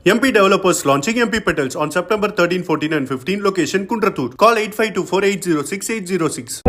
MP developers launching MP Petals on September 13, 14 and 15. Location Kundratur. Call 8524806806.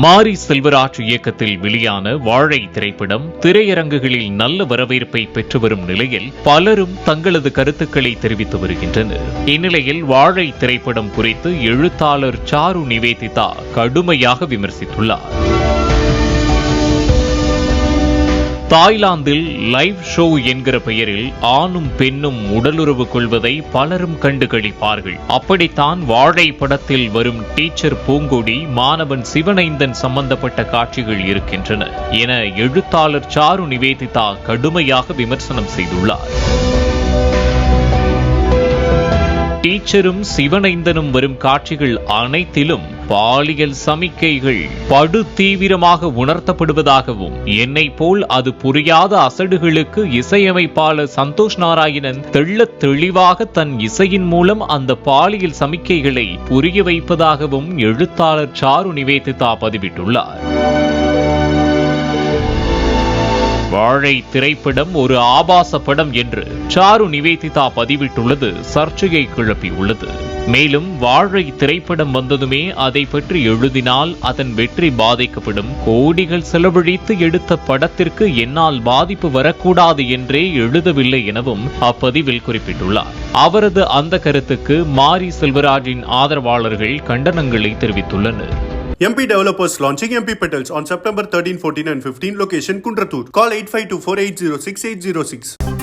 மாரி செல்வராஜ் இயக்கத்தில் வெளியான வாழை திரைப்படம் திரையரங்குகளில் நல்ல வரவேற்பை பெற்று வரும் நிலையில் பலரும் தங்களது கருத்துக்களை தெரிவித்து வருகின்றனர். இந்நிலையில் வாழை திரைப்படம் குறித்து எழுத்தாளர் சாரு நிவேதிதா கடுமையாக விமர்சித்துள்ளார். தாய்லாந்தில் லைவ் ஷோ என்கிற பெயரில் ஆணும் பெண்ணும் உடலுறவு கொள்வதை பலரும் கண்டு களிப்பார்கள். அப்படித்தான் வாழை படத்தில் வரும் டீச்சர் பூங்கொடி, மாணவன் சிவனைந்தன் சம்பந்தப்பட்ட காட்சிகள் இருக்கின்றன என எழுத்தாளர் சாரு நிவேதிதா கடுமையாக விமர்சனம் செய்துள்ளார். டீச்சரும் சிவனைந்தனும் வரும் காட்சிகள் அனைத்திலும் பாலியல் சமிக்கைகள் படு தீவிரமாக உணர்த்தப்படுவதாகவும், என்னை போல் அது புரியாத அசடுகளுக்கு இசையமைப்பாளர் சந்தோஷ் நாராயணன் தெள்ளத் தெளிவாக தன் இசையின் மூலம் அந்த பாலியல் சமிக்கைகளை புரிய வைப்பதாகவும் எழுத்தாளர் சாரு நிவேதிதா பதிவிட்டுள்ளார். வாழை திரைப்படம் ஒரு ஆபாச படம் என்று சாரு நிவேதிதா பதிவிட்டுள்ளது சர்ச்சையை கிளப்பியுள்ளது. மேலும் வாழை திரைப்படம் வந்ததுமே அதை பற்றி எழுதினால் அதன் வெற்றி பாதிக்கப்படும், கோடிகள் செலவழித்து எடுத்த படத்திற்கு என்னால் பாதிப்பு வரக்கூடாது என்றே எழுதவில்லை எனவும் அப்பதிவில் குறிப்பிட்டுள்ளார். அவரது அந்த கருத்துக்கு மாரி செல்வராஜின் ஆதரவாளர்கள் கண்டனங்களை தெரிவித்துள்ளனர். MP developers launching MP Petals on September 13, 14 and 15. Location Kundratur. Call 8524806806.